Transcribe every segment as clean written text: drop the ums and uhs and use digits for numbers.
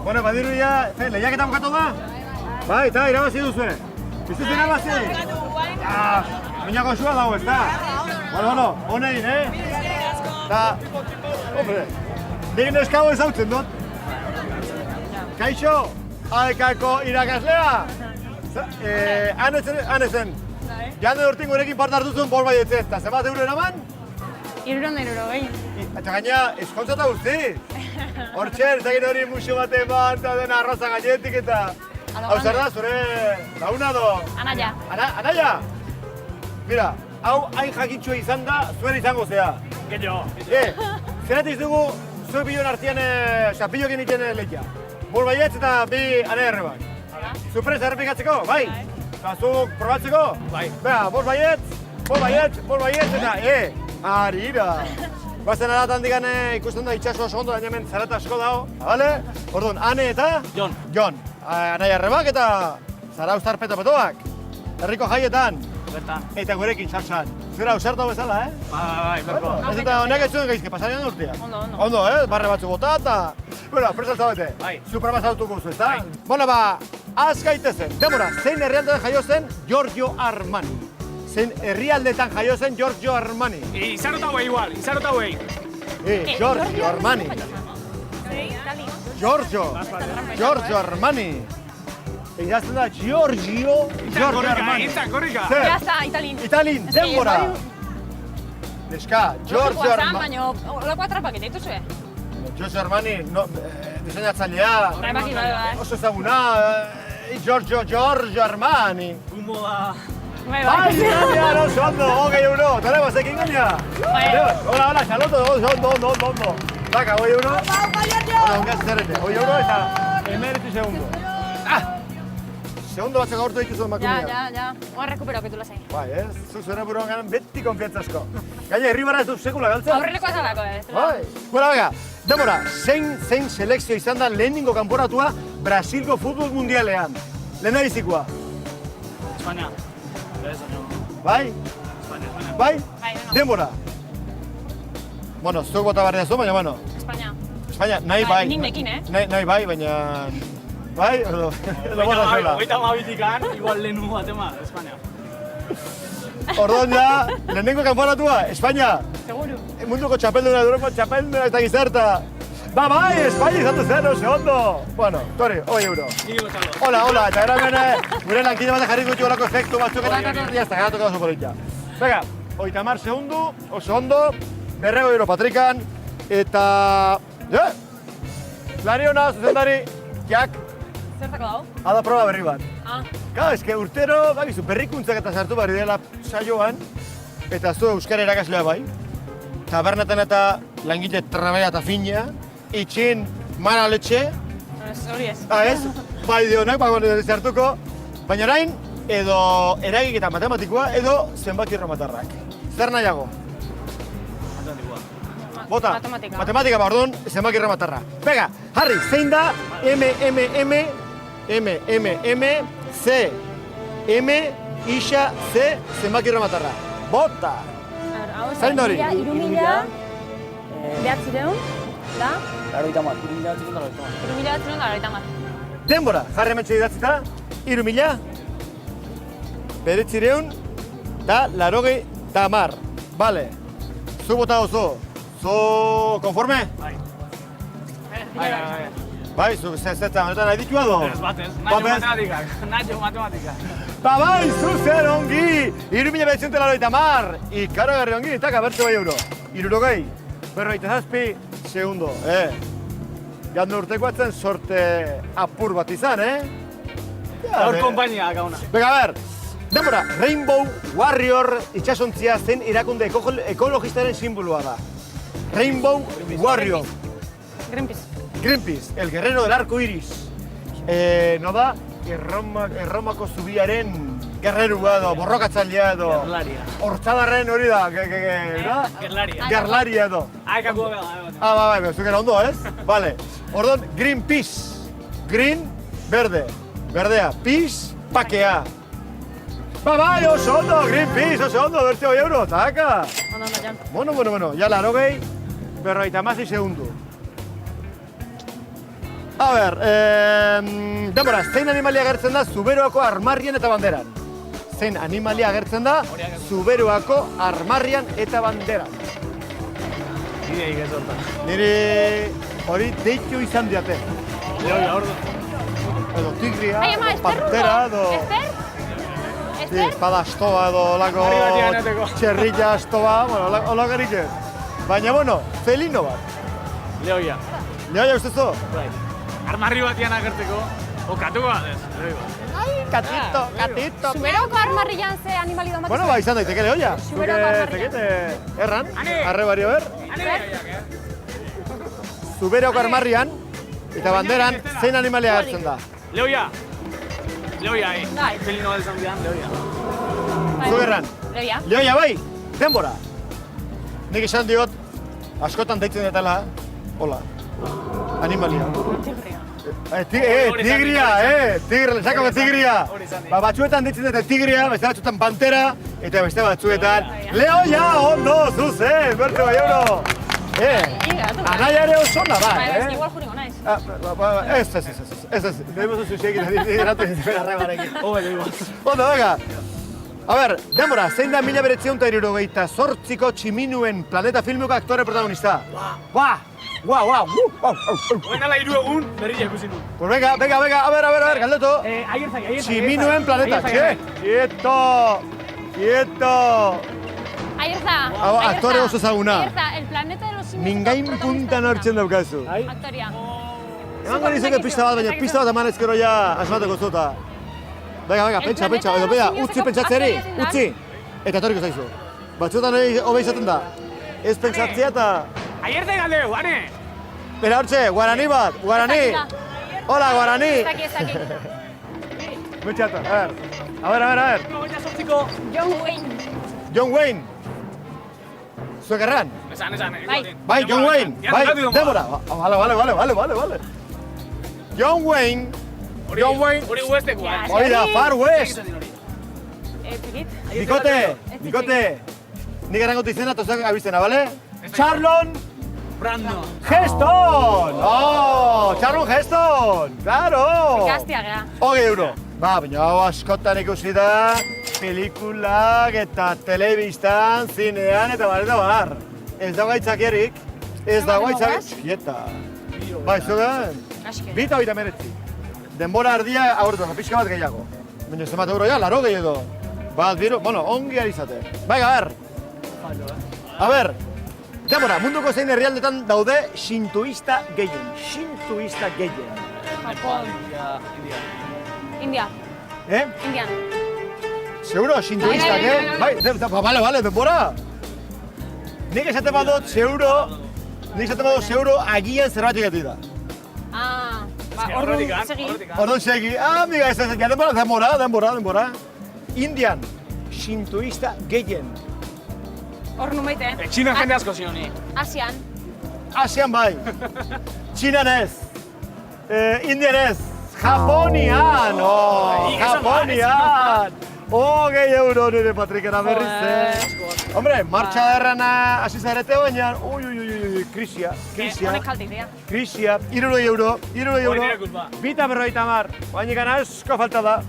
Bueno, badiru ya, lehiaketa bukatu da? Bai, eta irabazi duzue. Bizuz irabazi? Minako sua dago, ez da? Bueno, honein, Eta, hombre, nik neskago ezautzen dut. Kaixo, AEK-ko irakaslea? Hanezen, jande urtin gurekin parte hartuzun bol baietzen, eta zenbat euro eraman? 360. Eta gaina, eskontzata guzti. Hortxer, eta gero hori musu bat eman, eta dena arroza gainetik eta... Hau zer da, zure launa do? Anaia. Anaia? Mira, hau hain jakintxua izan da, zuera izango zea. Gehiago. Zeratiz dugu, zuen bilon artian, pillokin iken lehia. Bol baietz eta bi anaia errebak. Zupresa errepikatzeko, bai? Eta zuk probatzeko? Bai. Bea, bol baietz, eta, harira. Bazen alatan digan ikusten da itxaso oso ondo, hemen zarata asko dago, bale? Orduan, Ane eta? Jon. Jon. Anaia errebak eta zara ustar peto-petoak. Herriko jaietan. Bertan. Eta gurekin salsan. Zura usartu bezala, Bai, berko. Ez eta honek ez zuen gaizke, pasarian urtea. Ondo. Barre batzu bota eta... Bueno, presa zabete. Bai. Supra mazautuko zu, ezta? Bueno, az gaitezen. Demora, zein herrialdetan jaio zen Giorgio Armani. Zein herrialdetan jaio zen Giorgio Armani. Izarota hauei igual, izarota hauei. Giorgio Armani. Giorgio Armani. Idazten da Giorgio Armani. Korrika. Ya está, Italin, denbora. Neska, Giorgio Armani. Baina, olako atrapaketa dituzue. Giorgio Armani, diseinatzailea. Bai. Oso ezaguna. Giorgio Armani. Gumo da. Bai, Italia, oso ondo, €1. Tenemos ekin gaina. Hola, Charlotte, ondo. Daka, €1. Hola, ongaz zerrete. €1 eta emeriti segundo. Segundo batzak agurtu dituzu emakumea. Ja. Oa rekuperau ketu lasai. Bai, zure buruan garen beti konfiantza asko. Gaina, herribarra ez du sekula galtzen. Aurreneko azalako, Bai. Bueno, venga, demora, zein selekzio izan da lehenengo kanporatua Brasilgo futbol mundialean? Lehendabizikoa. Espanya. Bai? Espanya. Bai? Bai, no. Denbora. Bueno, zuek bota barri dazu, baina, bueno. Espanya, nahi bai. Nik nekin, Nahi bai, baina... Bai? Edo bota zela. Oita mabitikan, igual lehenu batema, Espanya. Orduan ja, lehenengo kanporatua, Espanya. Seguru. Munduko txapelduna, Europa txapelduna ez da gizerta. Bai, Espanya izatu zen, oso ondo. Bueno, tori, €1. Niko txalo. Hola, eta eramen gure lankide bat jarriko ditu olako efektu batzuk eta jazta, garatuko oso politxa. Venga, 30 segundu, oso ondo, €2 Patrikan, eta... Lari hona, zuzendari, jak, Zertako dago? ada proba berri bat. Ah. Ez que urtero, bakizu, berrikuntzak eta sartu barri dela saioan, eta zu euskara irakaslea bai, tabernetan eta langile trabea eta fina, itxin mara letxe, Hori ez. ez? Bai dionak, sartuko, baina orain, edo eragiketa matematikoa, edo zenbaki erromatarrak. Zer nahiago? Bota, matematika ba, orduan, zenbaki erromatarra. Pega, Harry, zein da C, C, zenbaki erromatarra. Bota! Zain hori? 3.000, behatzireun, da? 3.000 Denbora, jarri hementxe idatzita, 3.000, 900 da 90. Bale, zu bota oso. Zu konforme? Bai. Bai, zu zertan honetan nahi ditua do? Ez batez, nahi matematikak. Bai, zu zer ongi! 3.990, ikaragarri ongi, eta kabertze bai €. 67 segundo, Jandu urteko atzen sorte apur bat izan, Hor kompainia gauna. Venga, a ver, denbora, Rainbow Warrior itxasontzia zen irakunde ekologistaren simboloa da. Rainbow Warrior. Greenpeace, el guerrero del arco iris. No da, Erromako zubiaren gerrerua edo, borrokatzailea edo. Gerlaria. Hortzadarren hori da, Gerlaria. Gerlaria edo. Aikako bela. Bai, zuk era ondo, ez? Vale. Orduan, Greenpeace. Green, verde. Verdea, peace, pakea. Bai, oso ondo, Greenpeace, oso ondo, bertze €1, taka. Bueno, ya 80, 56 segundu. A ber, denbora, zein animalia agertzen da Zuberoako armarrian eta banderan? Zein animalia agertzen da Zuberoako armarrian eta banderan? Ideik ez hortan. Nire hori deitu izan diate. Leoia, ordu. Edo tigria, Ai, ama, edo pantera, edo... Ester? Espada astoba edo lako Harri batian ateko. txerrilla astoba, bueno, olako erik ez. Baina, bueno, felino bat. Leoia. Leoia ustezo? Bai. Armarri batian agertzeko, okatuko bat ez. Leoia. Ai, katito. Zuberoko armarrian ze animali domatzen? Bueno, ba, izan daiteke leoia. Zuberoko armarrian. Zekete, erran, Ane. arre bario ber. Zuberoko armarrian eta banderan zein animalia agertzen da? Leoia. Leoia, Bai. Felino bat esan dian, leoia. Zu erran. Leia. Leoia bai, denbora. Nik esan diot, askotan deitzen detala, hola, animalia. Tigria, lesakako tigria. Hori izan di. Ba, batzuetan deitzen dute tigria, beste batzuetan pantera, eta beste batzuetan leoia, ondo, zuzen, bertu bai euro. Anaia ere oso ona da, Igual juringo naiz. Ez, debemos zuzekin, diratu izan arrebarekin. Hobe, igual. Ondo, venga. A ber, denbora, zein da 1978ko Tximinuen Planeta Filmeko aktore protagonista? Oen ala 3 egun, berria ikusi nun. Pues venga, a ver, galdeto. Aierzak. Tximinuen Planeta, Quieto. Ahí está. Aktore oso ezaguna. Ahí está, el planeta de los simios. Mingain puntan hortzen daukazu. Aktoria. Emango nizuke pista bat, baina pista bat eman ezkero ja asmateko zuta. Venga, pentsa, edo bea, utzi pentsatzeri, utzi. Eta etorriko zaizu. Batzuetan hobe izaten da. Ez pentsatzea eta... Aierzak galdeu, ane! Bera hortxe, guarani bat, guarani. Hola, guarani. Ez aquí. Betxata, a ver. Goita sortziko. John Wayne. John Wayne. Zuek erran. Esan. Bai, John Wayne. Bai, denbora. Vale. John Wayne. Hori huestekoa. Hori da, Far West. Txikit. Bikote. Nik errango izena eta zuek abiztena, bale? Charlon Brando. Heston! Oh, Charlon Heston! Claro! Ikastia gea. 20 euro. Ba, baina hau askotan ikusi da, pelikulak eta telebistan, zinean eta bar. Ez dago aitzakierik, Quieta. Bai, zugen, Aske. 29. Denbora ardia agortu, pixka bat gehiago. Baina zenbat euro ja, 80 edo. Bat, bueno, ongi ari izate. Bai, a ber, denbora, munduko zein herrialdetan daude shintoista gehien. Japón. India. Indian. Seguro, shintoistak, Bai. Vale, denbora. Nik esaten badot, seguro agian zerbatik gati da. Orduan segi. Orduan segi, amiga, ez denbora. Indian, shintoista gehien. Hor numeite. Txinan jende asko zioni. Asian. Asian bai. Txinan ez. Indian ez. Japonian! Japonian! 20 euro nire Patrikera berriz, Hombre, martxa derrana hasi zarete baina, krisia. Honek kalte idea. Krisia, 60 euro. Bita 50, baina asko falta da.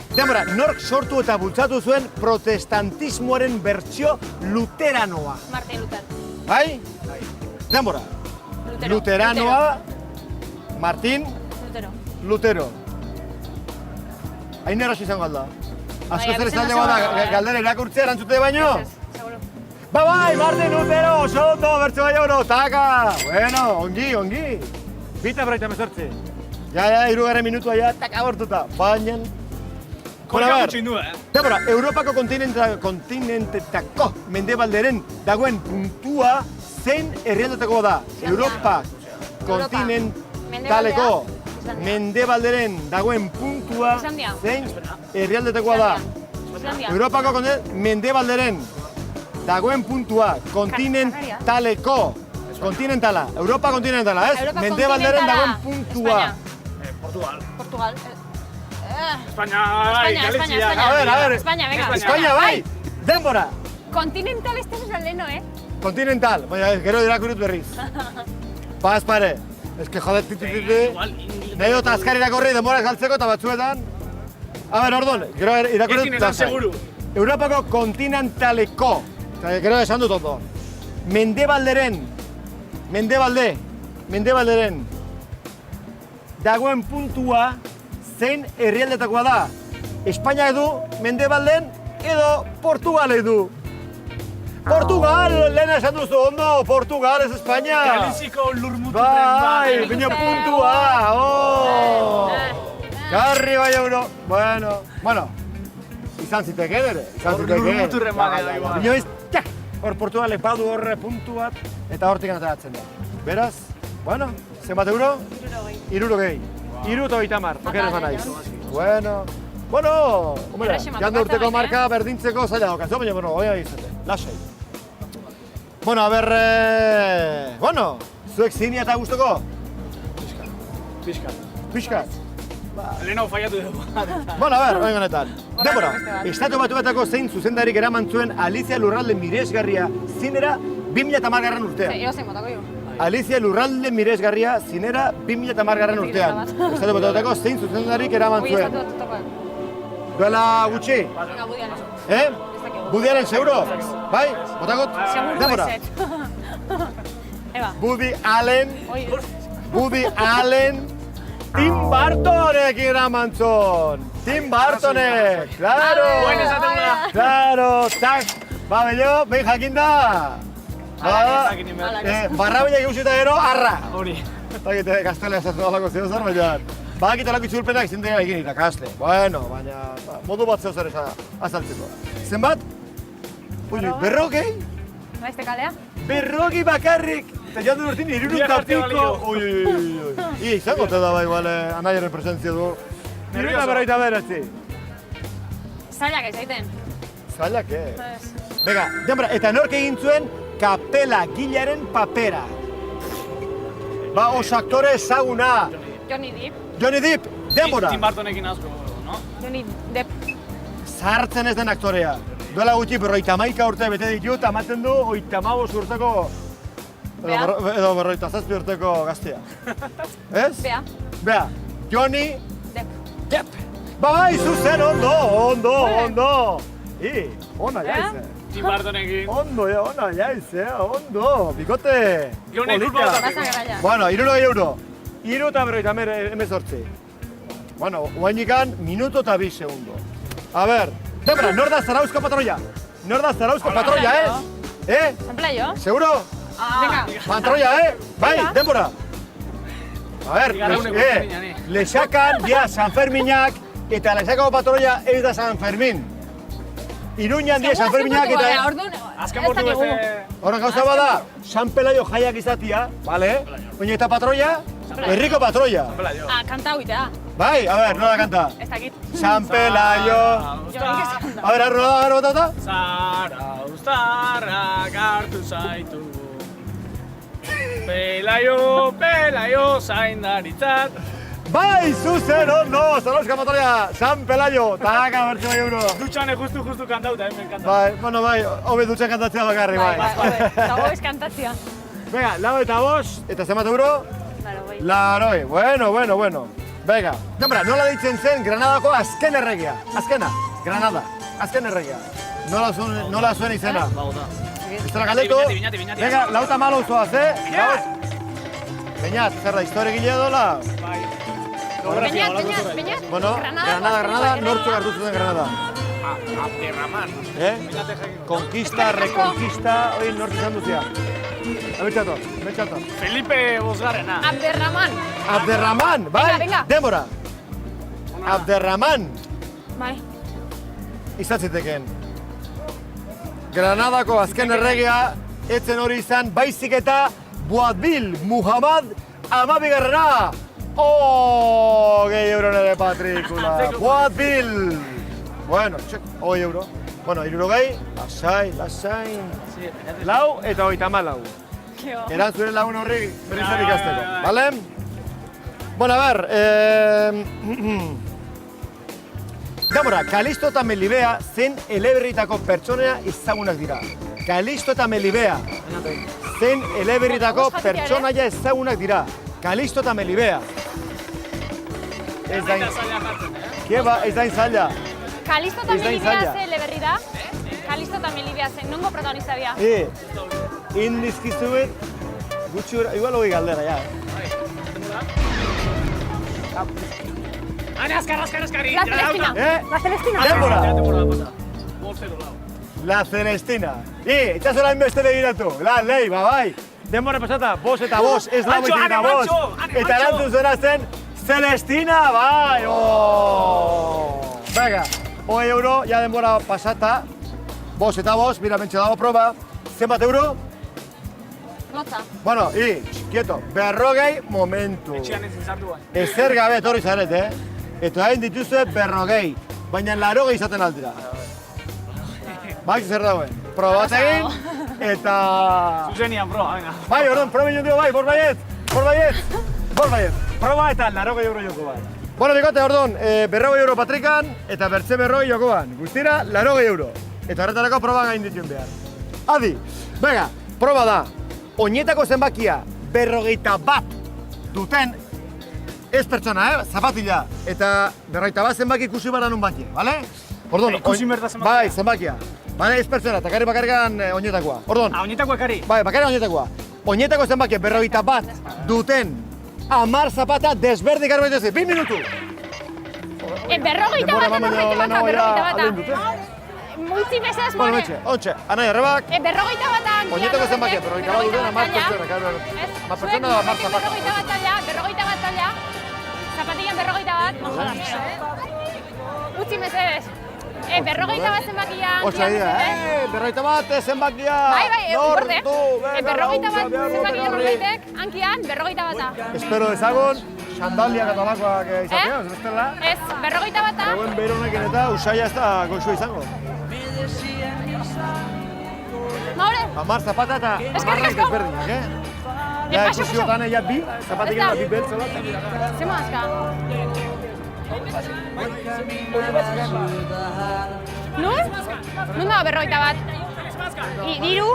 Denbora, nork sortu eta bultzatu zuen protestantismoaren bertsio luteranoa. Martin Luther. Bai? Denbora. Luteranoa, Martin Lutero. Hain errazu izango alda. Asko zer esan dago da, galdera irakurtzea erantzute baino? Bai, Martin Lutero, oso ondo, bertso gai euro, taka! Bueno, ongi. Bita 58. Ja, 3 minutua ja, taka bortuta. Baina... Kolka gutxin du, Denbora, Europako kontinentetako mendebalderen dagoen puntua zein herrialdetako da? Europa kontinentaleko mendebalderen dagoen puntua zein herrialdetako da? Europako mendebalderen dagoen puntua kontinentaleko. Kontinentala, Europa kontinentala, ez? Mendebalderen dagoen puntua. Portugal. Espanya, bai, Galizia. A ver. Espanya, venga. Espanya, bai! Denbora! Continental ez da leheno, Kontinental, baina gero irakurut berriz. Paz pare. Ez que joder, titi. Igual, Nahi dut azkarira korri denbora galtzeko eta batzuetan. A ber, orduan, gero irakurri Ezin esan seguru. Europako kontinentaleko, eta gero esan dut ondo, mendebalderen dagoen puntua zein herrialdetakoa da. Espainia du, mendebalden edo Portugal du. Portugal, lehen esan duzu, ondo, Portugal ez Espainia. Galiziko lurmuturren Bai, baina puntua, Garri bai euro. Bueno, izan ziteken ere. Lurmuturren bane igual. Inoiz, txak, hor Portugalek badu horre puntu bat, eta hortik ateratzen da. Beraz, bueno, zenbat euro? 60. 60, oker esan naiz. Bueno, hombre, janda urteko marka berdintzeko zaila daukaz, baina, bueno, oia izate, lasai. Bueno, a ber, zuek zinia eta guztoko? Piskat. Leheno faiatu dugu. Bueno, a ber, oin honetan. Denbora, Estatu Batuetako zein zuzendarik eraman zuen Alicia Lurralde miresgarria zinera 2010 urtean. Eo zein botako jo. Alicia Lurralde miresgarria zinera 2010 urtean. Estatu Batuetako zein zuzendarik eraman Ui, zuen. estatu batutako. Duela gutxi? Venga, budian eso. Woody Allen, seguro? Bai? Botakot? Seguro Denbora. eset. Eba. Woody Allen, Tim Burtonek eraman zuen. Tim Burtonek, claro! Buen esaten da. Claro, tak! Ba, bello, behin jakinda! Barrabinak ikusita gero, arra! Hori. Eta gaztela esatzen alako zeo zer, baina... Badakit alako itzulpenak izin dira egin irakasle. Bueno, baina modu bat zeo zer azaltzeko. Zenbat? Ui, 40? Baizte kalea? 40 bakarrik! Eta joan duen urtin, 60 Ui, izango te da igual, anaiaren presentzia du. 59. Zailak izaiten. Zailak, Bega, denbora, eta nork egin zuen kapela gilaren papera. Ba, os aktore ezaguna. Johnny Depp. Johnny Depp, denbora. Tim Burtonekin asko, no? Johnny Depp. Zartzen ez den aktorea. Duela gutxi, 51 urte bete ditu, eta ematen du 35 urteko... Bea. Edo 57 urteko gaztea. Ez? Bea. Johnny Depp. Depp. Bai, zuzen, ondo. Ona jaiz, Tim Burtonekin. Ona jaiz, ondo. Bikote. Johnny polita. Depp. Baza garaia. Bueno, 60 euro. 60 Bueno, guainikan, minuto eta 2 segundo. A ber, denbora, nor da Zarauzko patroia? Zenpela jo? Seguro? Venga. Patroia, Bai, Venga. denbora. A ber, Lexakan, dia San Ferminak, eta Lexakako patroia ez da San Fermin. Iruñan die San Ferminak eta... Azken bortu beste... Horren gauza bada, San Pelaio jaiak izatia, bale? Baina eta patroia, herriko patroia. Kanta huitea. Bai, a ber, nola kanta? Ez dakit. San Pelaio... Jonik ez kanta. A ber, nola botata? Zarauztarrak hartu zaitu. Pelaio, zaindaritzat. Bai, zuzen, ondo, Zarauzka patroia, San Pelaio, taka bertxe bai euro. Dutxane justu kantauta, hemen kantauta. Bai, bueno, bai, hobe dutxan kantatzea bakarri, bai. Eta goiz kantatzia. Venga, 85, eta zenbat euro? Larogei. Bueno. Venga, denbora, nola deitzen zen Granadako azken erregia? Granada, azken erregia. Nola zuen izena? Ez dara galdetu? Biñati. Venga, 54 zoaz, Beñat, zer da, historia gilea dola? Bai. Beñat. Bueno, Granada, nortzuk hartu zuten Granada. Abderraman. Conquista, reconquista, hori nortzu izan duzia. Abitxator. Felipe Bosgarrena. Abderraman, bai, Venga. denbora. Abderraman, Bai. izatziteken. Granadako azken erregea, etzen hori izan, baizik eta Boabdil Muhammad Amabigarrena. Gehi euro nere patrikula. Boabdil. Bueno, txek, 20 euro. Bueno, 60, lasai. Lau eta 34. Erantzuen lagun horri berrizan ikasteko, bale? Bueno, a ber, denbora, Kalisto eta Melibea zen eleberritako pertsonea ezagunak dira. Kalisto eta Melibea zen eleberritako pertsonaia ezagunak dira. Kalisto eta Melibea. Ez da Eta zaila jartzen, Kieba, ez da zaila. Kalisto eta Ez da Melibea inzaila. ze leberri da? Kalisto eta Melibea ze, nongo protagonista bia? Indizkizuet, gutxi hori, igual hori galdera, ja. Hane, azkar! La Celestina. La Celestina. Denbora! Temporada pasa. 2-0 lau. La Celestina. Itxasola inbeste begiratu. La lei, bai. Denbora pasata, bos eta bos, ez lau Antxo, eta ane, bos. Antxo, ane, Eta Antxo. erantzun zera zen, Celestina, bai. Venga, 1 euro, ja denbora pasata. Bos eta bos, mira, mentxe dago proba. Zenbat euro? Lotza. Bueno, quieto, 40 momentu. Etxean ez izartu bai. Ezer gabe etorri zaret, Eta hain dituzue 40, baina 80 izaten aldira. Bai, zer dagoen. Proba bat egin, eta... Zuzenian, bro, venga. Bai, orduan, proba egin dugu, bai, bor baiet. Proba eta 80 euro joko bai. Bueno, bikote, orduan, 40 euro patrikan, eta bertze 40 jokoan. Guztira, 80 euro. Eta horretarako proba gain dituen behar. Adi, venga, proba da. Oinetako zenbakia 41 duten, ez pertsona, zapatila. Eta 41 zenbaki ikusi bara nun bakia, bale? Orduan, Ikusi behar da zenbakia. Bai, zenbakia. Bale, ez pertsona, eta bakarrikan oinetakoa. Orduan, Oinetako ekari. bai, bakarrik oinetakoa. Oinetako zenbakia 41 duten 10 zapata desberdik garbi daitezke. 2 minutu. Berrogeita bata. Multi mesedez Bueno, more. ontxe, anai arrebak. Berrogeita batan. Oinetako zenbakia, 41 duten 10 pertsona. Más pertsona da 10 zapata. Berrogeita bat talia. Zapatilan berrogeita bat. Utzi mesedez. Berrogeita bat zenbakian. Osa dira, berrogeita bat zenbakia. Bai, urde. Berrogeita bat laguntza, zenbakian behar norbaitek, hankian berrogeita bata. Espero dezagun, sandaliak eta lakoak izatea, ez bestela. Ez, berrogeita bata. Hauen behironekin eta usaila ez da goxua izango. Maure, 10 zapata eta Eskerrik 10 asko. ezberdinak, Ja, paso, ikusi otan ja bi, zapatik Ez da. bi beltz bat. zema azka. Nun? Nun dago berrogeita bat? Hiru?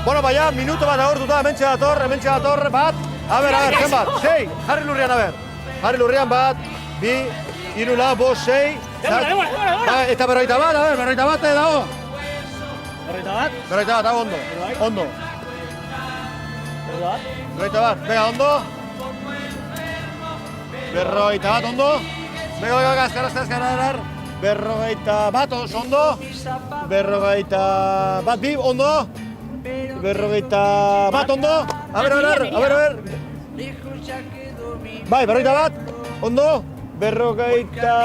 Bueno, baina, minuto bat agortuta, hementxe dator, bat. A ber, zenbat, 6, jarri lurrian, a ber. Jarri lurrian bat, 2, 3, 4, 5, 6. Eta berrogeita bat, a ber, berrogeita bat dago. Berrogeita bat, dago ondo. Berrogeita bat, bega, ondo. Berrogeita bat, ondo. Bega, azkar. Berrogeita bat, ondo. Berrogeita bat, bi, ondo. Berrogeita bat, ondo. A ber. Bai, berrogeita bat, ondo. Berrogeita...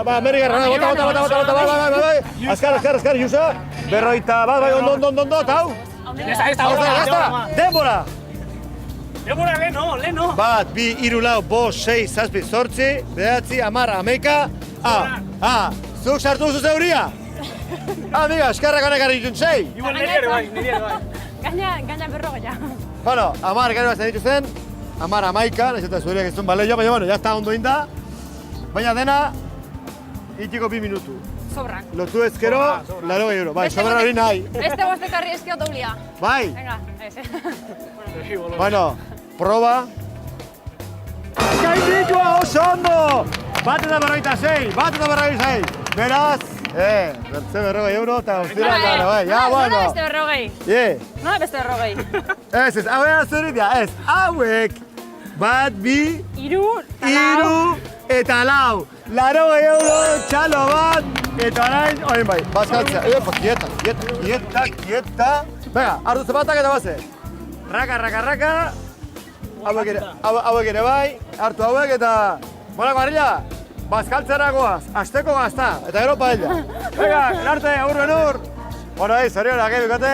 Ba, Amerikarra, bota, bai. Azkar, Jusa. Berrogeita bat, bai, ondo, eta hau. Denbora! Denbora, leheno. Bat, 2, 3, 4, 5, 6, 7, 8, 9, 10, 11, zuk sartu duzu zeuria? Amiga, eskarrak honek harri ditun 6. Igual niri ere bai. Gaina berrogeia. Bueno, 10 gero bazten dituzten, 10, 11, nahiz eta zuheriak ez duen baleioa, baina, bueno, jazta ondo inda. Baina dena, itiko 2 minutu. Sobran. Lotu ezkero, 80 euro. Bai, sobra hori nahi. Beste bostekarri eskio doblia. Bai, Venga, ez. bueno, proba. Gainditua oso ondo! Bat eta 46. Beraz, bertze 40 euro eta guztira, bai, ja, bueno. Nola beste berrogei? Nola beste berrogei? Ez, hauek zuritia, hauek. Bat, 2, Hiru, 3 eta 4. 80 euro, txalo bat, eta orain, orain bai, bazkaltzea. Kieta. Venga, hartu zapatak eta baze. Raka. Hauek ere bai, hartu hauek eta... Bona, Barrilla, bazkaltzerakoaz, asteko gazta, eta gero paella. Venga, arte, agur. Bueno, zorionak, bikote.